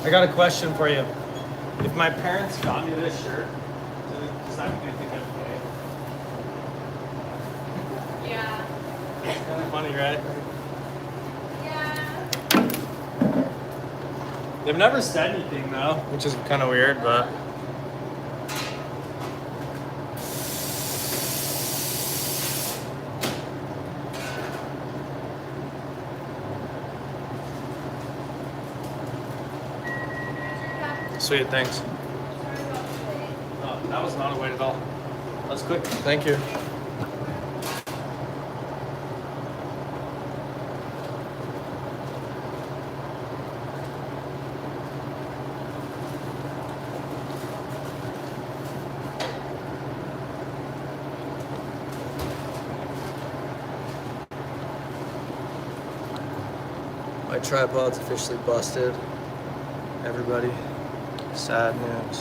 I got a question for you. If my parents got me this shirt, does that make me think I'm gay? Yeah. It's kind of funny, right? Yeah. They've never said anything though, which is kind of weird, but. Sweet, thanks. Oh, that was not a wait at all. That was quick. Thank you. My tripod's officially busted. Everybody, sad news.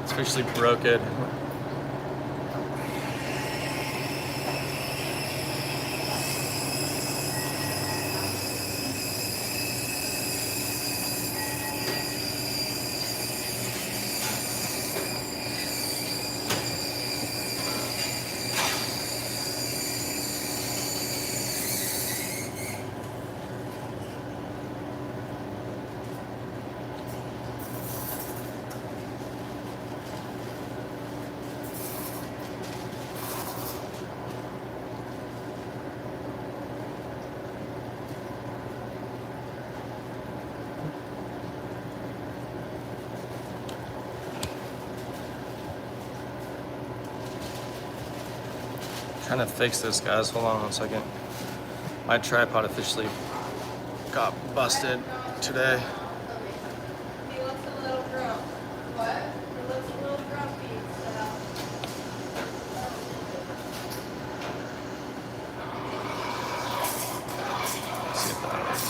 It's officially broken. Trying to fix this, guys. Hold on one second. My tripod officially got busted today. He looks a little grumpy. What? He looks a little grumpy, so. Let's see if that works.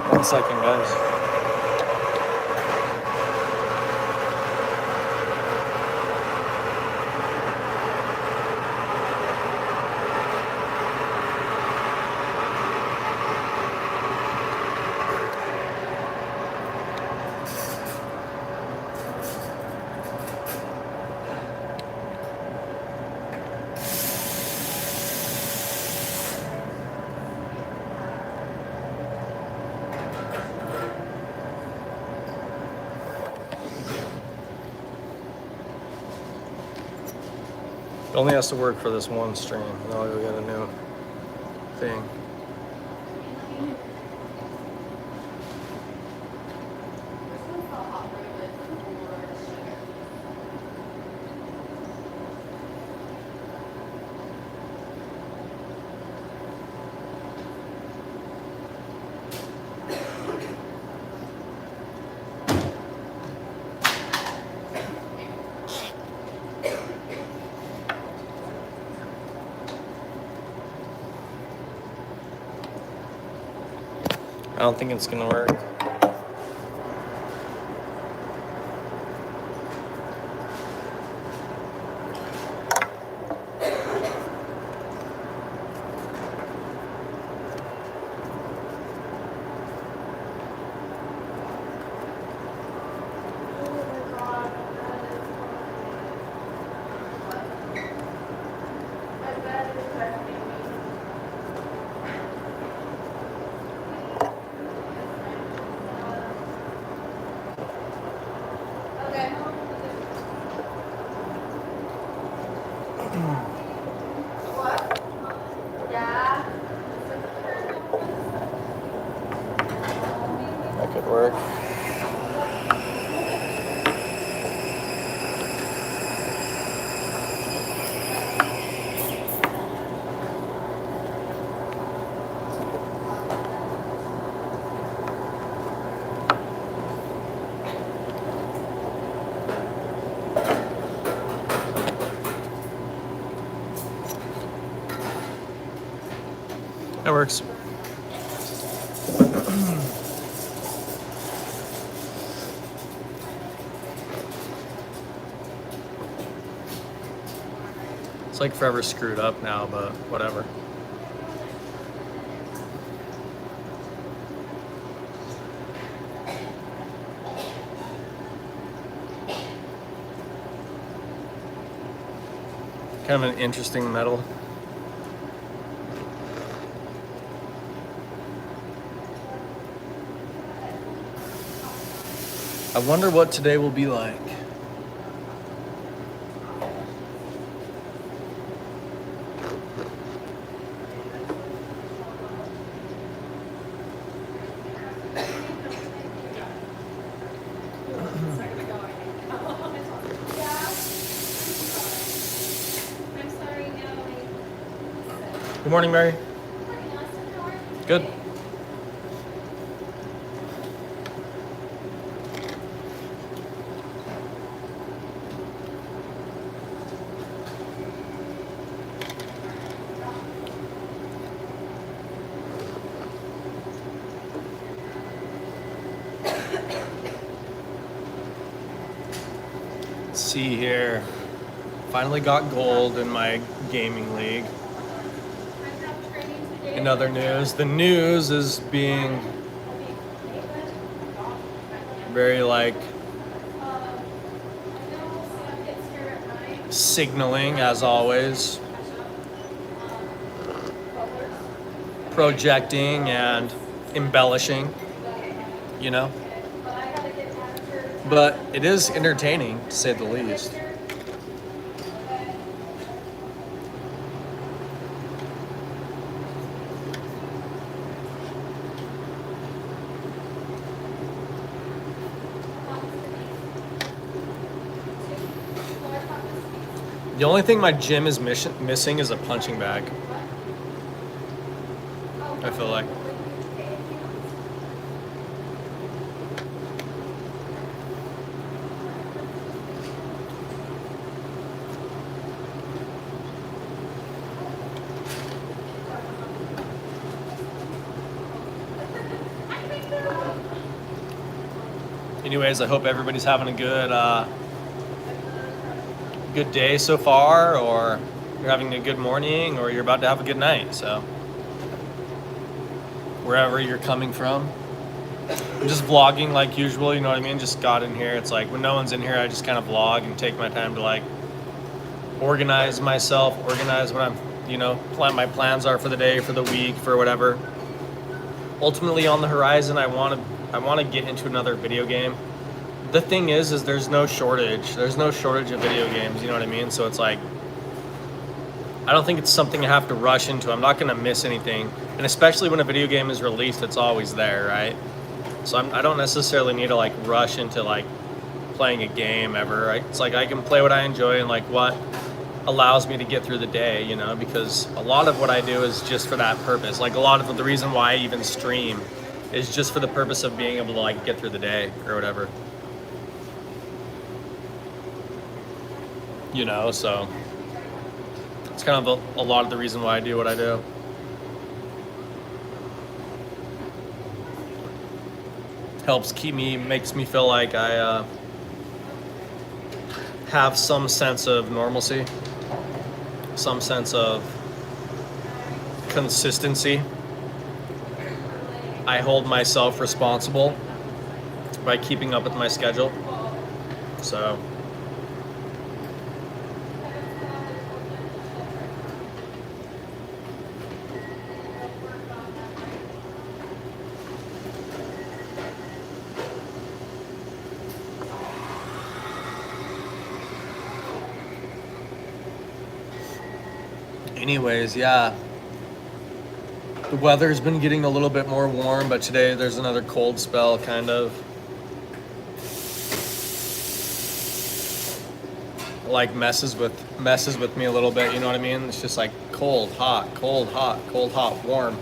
One second, guys. It only has to work for this one stream. Then I'll go get a new thing. I don't think it's gonna work. works. It's like forever screwed up now, but whatever. Kind of an interesting metal. I wonder what today will be like. Good morning, Mary. Good. Let's see here. Finally got gold in my gaming league. In other news, the news is being very like signaling as always, projecting and embellishing, you know. But it is entertaining to say the least. The only thing my gym is missing is a punching bag. I feel like. Anyways, I hope everybody's having a good day so far, or you're having a good morning, or you're about to have a good night. So wherever you're coming from, I'm just vlogging like usual, you know what I mean? Just got in here. It's like when no one's in here, I just kind of vlog and take my time to like organize myself, organize what I'm, you know, plan my plans are for the day, for the week, for whatever. Ultimately on the horizon, I want to get into another video game. The thing is there's no shortage. There's no shortage of video games, you know what I mean? So it's like, I don't think it's something I have to rush into. I'm not gonna miss anything. And especially when a video game is released, it's always there, right? So I don't necessarily need to like rush into like playing a game ever, right? It's like I can play what I enjoy and like what allows me to get through the day, you know, because a lot of what I do is just for that purpose. Like a lot of the reason why I even stream is just for the purpose of being able to like get through the day or whatever. You know, so it's kind of a lot of the reason why I do what I do. Helps keep me, makes me feel like I have some sense of normalcy, some sense of consistency. I hold myself responsible by keeping up with my schedule. So anyways, yeah, the weather's been getting a little bit more warm, but today there's another cold spell, kind of. Like messes with me a little bit, you know what I mean? It's just like cold, hot, cold, hot, cold, hot, warm.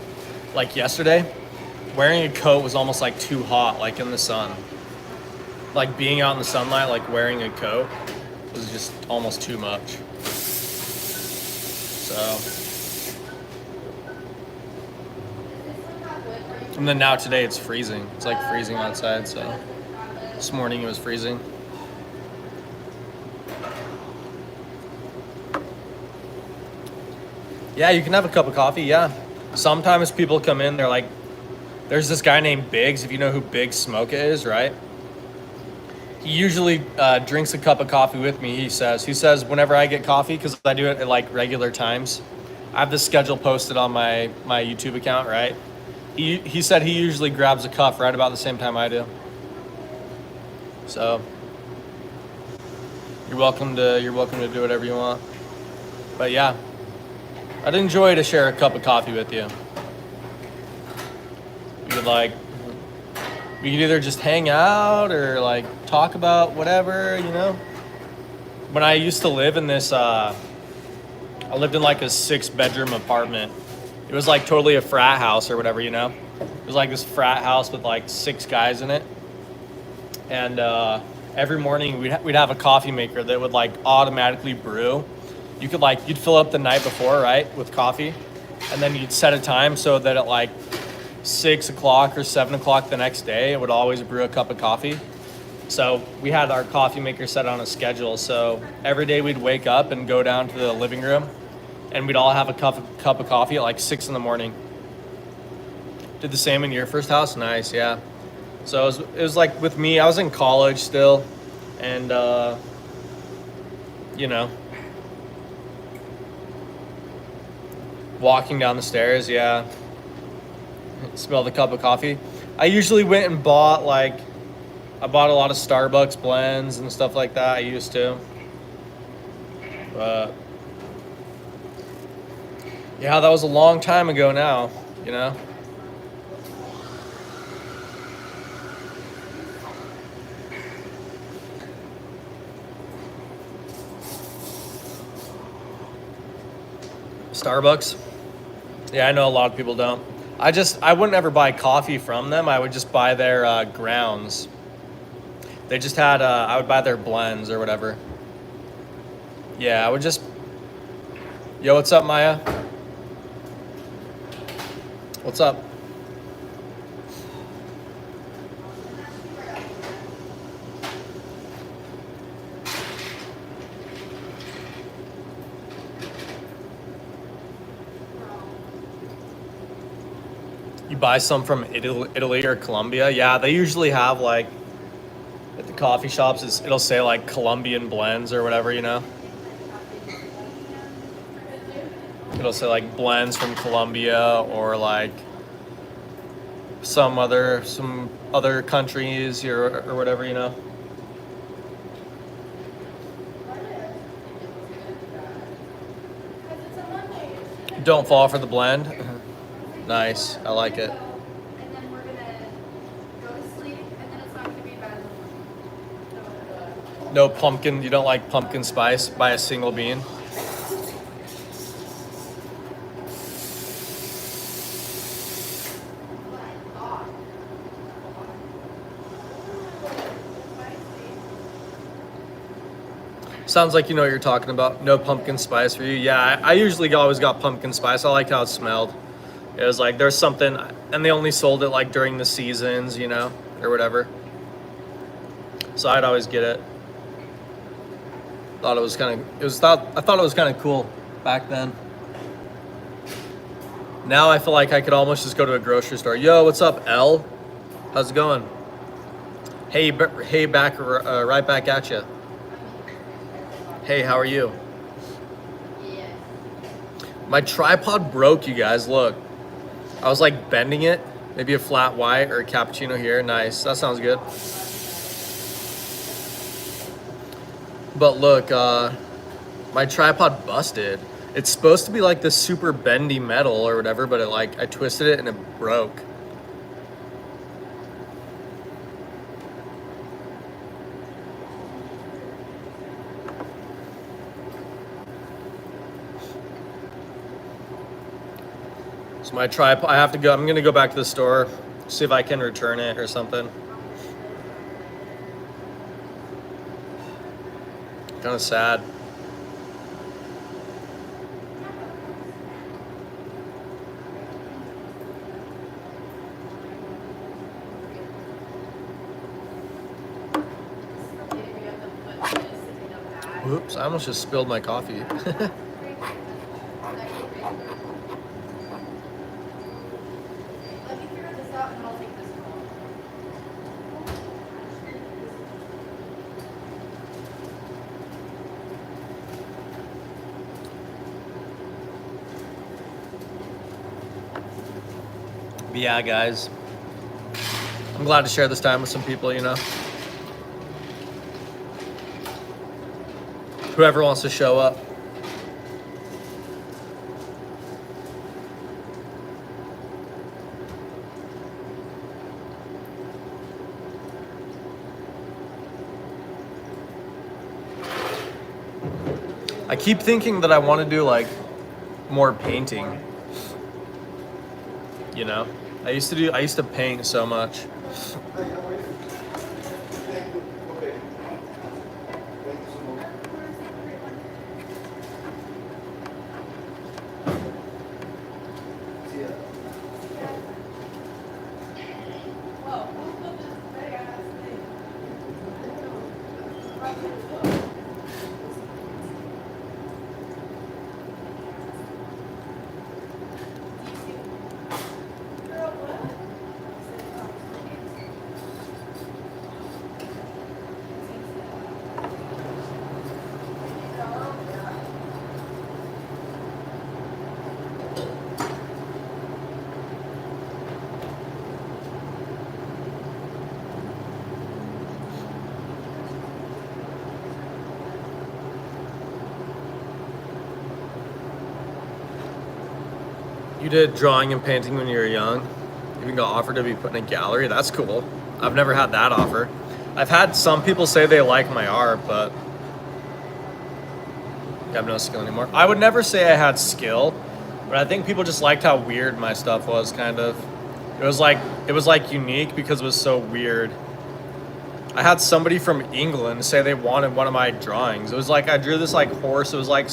Like yesterday, wearing a coat was almost like too hot, like in the sun. Like being out in the sunlight, like wearing a coat was just almost too much. So And then now today it's freezing. It's like freezing outside, so this morning it was freezing. Yeah, you can have a cup of coffee, yeah. Sometimes people come in, they're like, there's this guy named Biggs, if you know who Big Smoke is, right? He usually drinks a cup of coffee with me, he says. He says whenever I get coffee, because I do it at like regular times, I have the schedule posted on my YouTube account, right? He said he usually grabs a cup right about the same time I do. So you're welcome to do whatever you want. But yeah, I'd enjoy to share a cup of coffee with you. We could either just hang out or like talk about whatever, you know. When I used to live in this, I lived in like a 6-bedroom apartment. It was like totally a frat house or whatever, you know. It was like this frat house with like 6 guys in it. And every morning we'd have a coffee maker that would like automatically brew. You'd fill up the night before, right, with coffee, and then you'd set a time so that at like 6 o'clock or 7 o'clock the next day, it would always brew a cup of coffee. So we had our coffee maker set on a schedule. So every day we'd wake up and go down to the living room, and we'd all have a cup of coffee at like 6 in the morning. Did the same in your first house? Nice, yeah. So it was like with me, I was in college still, and you know, walking down the stairs, yeah. Smell the cup of coffee. I usually went and bought I bought a lot of Starbucks blends and stuff like that. I used to. But yeah, that was a long time ago now, you know. Starbucks. Yeah, I know a lot of people don't. I wouldn't ever buy coffee from them. I would just buy their grounds. They just had, I would buy their blends or whatever. Yeah, I would just, yo, what's up, Maya? What's up? You buy some from Italy or Colombia? Yeah, they usually have like at the coffee shops. It'll say like Colombian blends or whatever, you know. It'll say like blends from Colombia or like some other countries or whatever, you know. Don't fall for the blend. Nice. I like it. And then we're gonna go to sleep, and then it's not gonna be bad. No pumpkin. You don't like pumpkin spice? Buy a single bean. Sounds like you know what you're talking about. No pumpkin spice for you. Yeah, I usually always got pumpkin spice. I like how it smelled. It was like there's something, and they only sold it like during the seasons, you know, or whatever. So I'd always get it. I thought it was kind of cool back then. Now I feel like I could almost just go to a grocery store. Yo, what's up, L? How's it going? Hey, back right back at you. Hey, how are you? My tripod broke, you guys. Look. I was like bending it. Maybe a flat white or a cappuccino here. Nice. That sounds good. But look, my tripod busted. It's supposed to be like this super bendy metal or whatever, but I twisted it and it broke. So my tripod, I'm gonna go back to the store, see if I can return it or something. Kind of sad. Whoops, I almost just spilled my coffee. Let me figure this out and I'll take this home. But yeah, guys, I'm glad to share this time with some people, you know. Whoever wants to show up. I keep thinking that I want to do like more painting. You know, I used to paint so much. Whoa, who put this big ass thing? Girl, what? You did drawing and painting when you were young. You even got offered to be put in a gallery. That's cool. I've never had that offer. I've had some people say they like my art, but I have no skill anymore. I would never say I had skill, but I think people just liked how weird my stuff was, kind of. It was like unique because it was so weird. I had somebody from England say they wanted one of my drawings. It was like I drew this like horse. It was like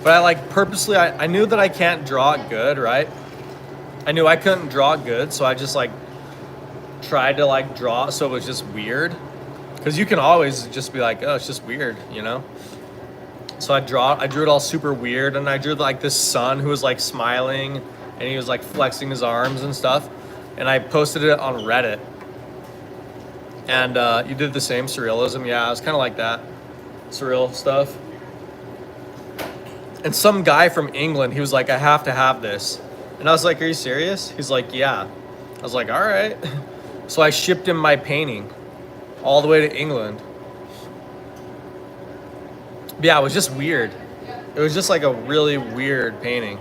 but I like purposely, I knew that I can't draw it good, right? I knew I couldn't draw it good, so I just like tried to like draw it so it was just weird. Because you can always just be like, oh, it's just weird, you know? So I drew it all super weird, and I drew like this sun who was like smiling, and he was like flexing his arms and stuff. And I posted it on Reddit. And you did the same surrealism. Yeah, it was kind of like that. Surreal stuff. And some guy from England, he was like, I have to have this. And I was like, are you serious? He's like, yeah. I was like, all right. So I shipped him my painting all the way to England. But yeah, it was just weird. It was just like a really weird painting.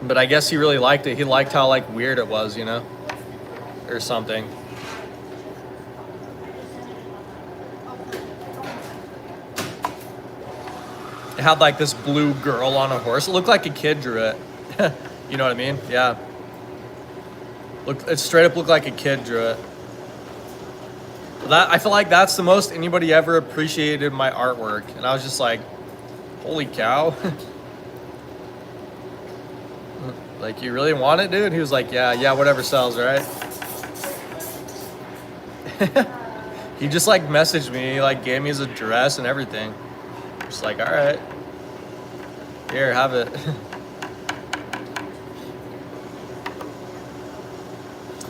But I guess he really liked it. He liked how like weird it was, you know? Or something. It had like this blue girl on a horse. It looked like a kid drew it. You know what I mean? Yeah. It straight up looked like a kid drew it. I feel like that's the most anybody ever appreciated my artwork. And I was just like, holy cow. Like, you really want it, dude? He was like, yeah, whatever sells, right? He just like messaged me, he like gave me his address and everything. Just like, all right, here, have it.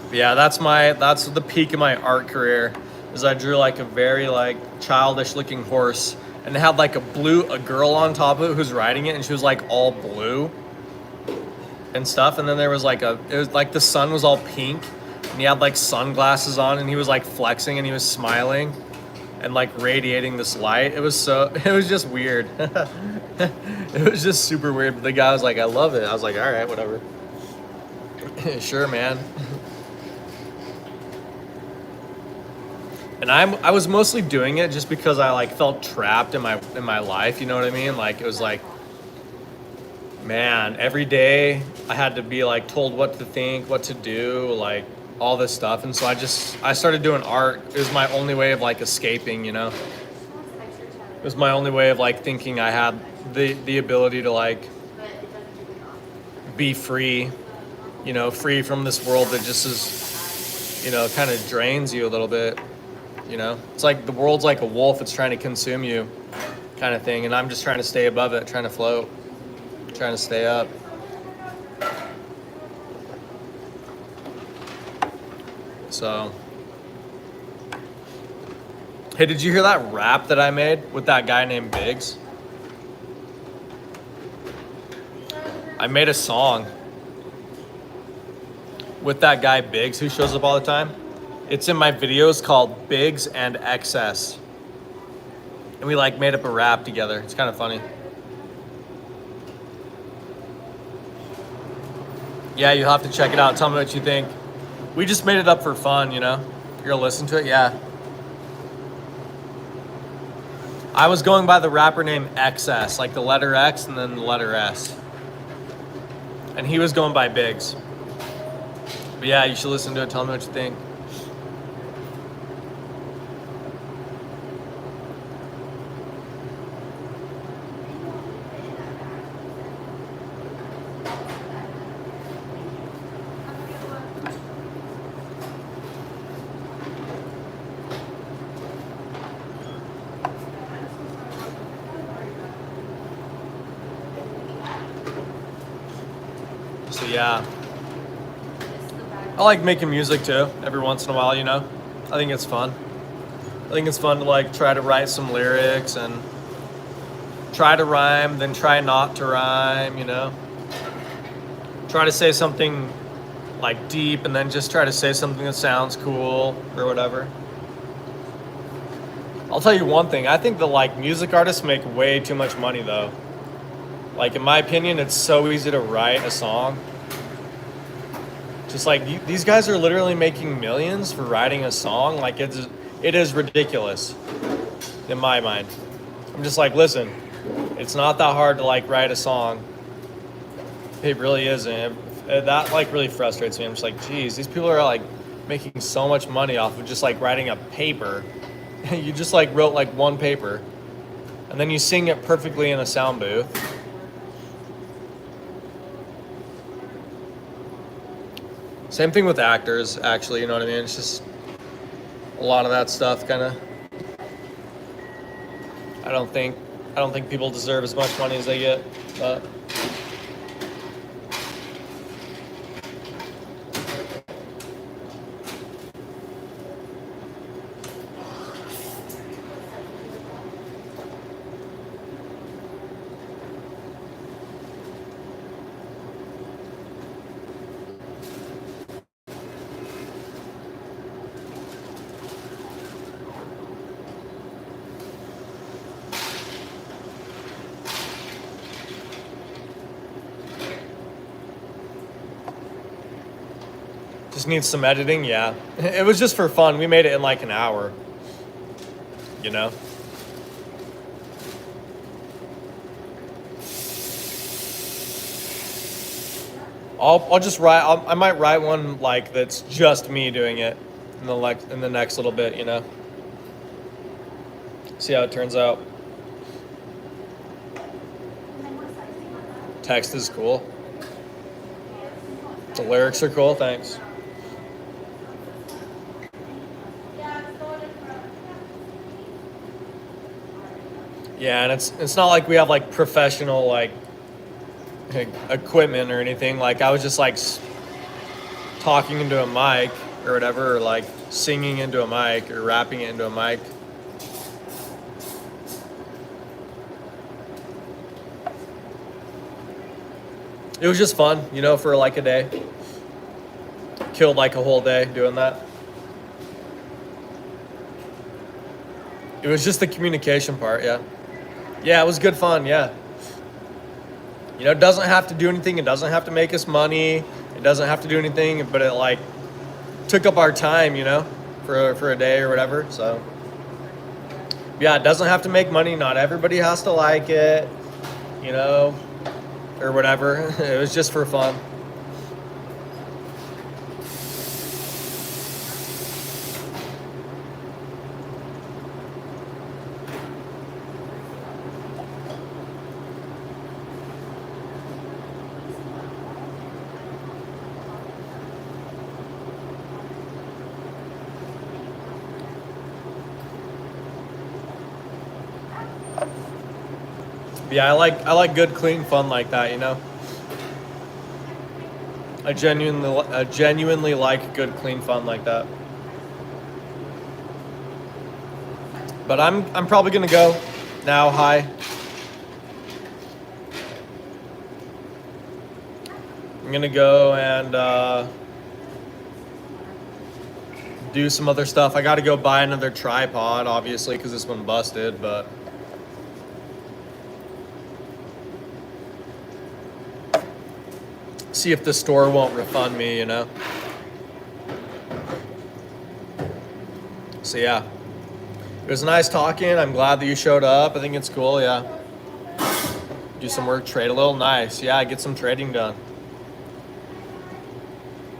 But yeah, that's the peak of my art career, is I drew like a very like childish looking horse, and it had like a girl on top of it who's riding it, and she was like all blue and stuff. And then there was like it was like the sun was all pink, and he had like sunglasses on, and he was like flexing, and he was smiling and like radiating this light. It was just weird. It was just super weird. But the guy was like, I love it. I was like, all right, whatever. Sure, man. And I was mostly doing it just because I like felt trapped in my life, you know what I mean? Like, it was like, man, every day I had to be like told what to think, what to do, like all this stuff. And so I started doing art. It was my only way of like escaping, you know? It was my only way of like thinking I had the ability to like be free, you know, free from this world that just is, you know, kind of drains you a little bit, You know, it's like the world's like a wolf. It's trying to consume you, kind of thing. And I'm just trying to stay above it, trying to float, trying to stay up. So, hey, did you hear that rap that I made with that guy named Biggs? I made a song with that guy Biggs who shows up all the time. It's in my videos called Biggs and XS. And we like made up a rap together. It's kind of funny. Yeah, you'll have to check it out. Tell me what you think. We just made it up for fun, you know? You're gonna listen to it? Yeah. I was going by the rapper named XS, like the letter X and then the letter S. And he was going by Biggs. But yeah, you should listen to it. Tell me what you think. So yeah, I like making music too, every once in a while, you know? I think it's fun. I think it's fun to like try to write some lyrics and try to rhyme, then try not to rhyme, you know? Try to say something like deep and then just try to say something that sounds cool or whatever. I'll tell you one thing, I think that like music artists make way too much money though. Like in my opinion, it's so easy to write a song. Just like these guys are literally making millions for writing a song. Like it is ridiculous in my mind. I'm just like, listen, it's not that hard to like write a song. It really isn't. That like really frustrates me. I'm just like, geez, these people are like making so much money off of just like writing a paper. You just like wrote like one paper and then you sing it perfectly in a sound booth. Same thing with actors, actually, you know what I mean? It's just a lot of that stuff kind of, I don't think people deserve as much money as they get, but just needs some editing, yeah. It was just for fun. We made it in like an hour, you know? I'll just write, I might write one like that's just me doing it in the next little bit, you know? See how it turns out. Text is cool. The lyrics are cool, thanks. Yeah, and it's not like we have like professional like equipment or anything. Like I was just like talking into a mic or whatever, or like singing into a mic or rapping it into a mic. It was just fun, you know, for like a day. Killed like a whole day doing that. It was just the communication part, yeah. Yeah, it was good fun, yeah. You know, it doesn't have to do anything. It doesn't have to make us money. It doesn't have to do anything, but it like took up our time, you know, for a day or whatever. So yeah, it doesn't have to make money. Not everybody has to like it, you know, or whatever. It was just for fun. Yeah, I like good, clean fun like that, you know. I genuinely like good, clean fun like that. But I'm probably gonna go now. Hi. I'm gonna go and do some other stuff. I got to go buy another tripod, obviously, because this one busted. But see if the store won't refund me, you know. So yeah, it was nice talking. I'm glad that you showed up. I think it's cool. Yeah, do some work, trade a little. Nice. Yeah, get some trading done.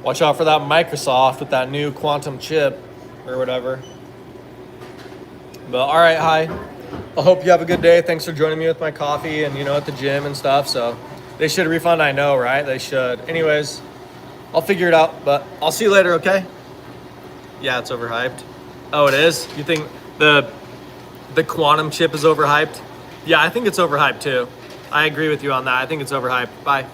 Watch out for that Microsoft with that new quantum chip or whatever. But all right, hi. I hope you have a good day. Thanks for joining me with my coffee and, you know, at the gym and stuff. So they should refund, I know, right? They should. Anyways, I'll figure it out, but I'll see you later, okay? Yeah, it's overhyped. Oh, it is? You think the quantum chip is overhyped? Yeah, I think it's overhyped too. I agree with you on that. I think it's overhyped. Bye.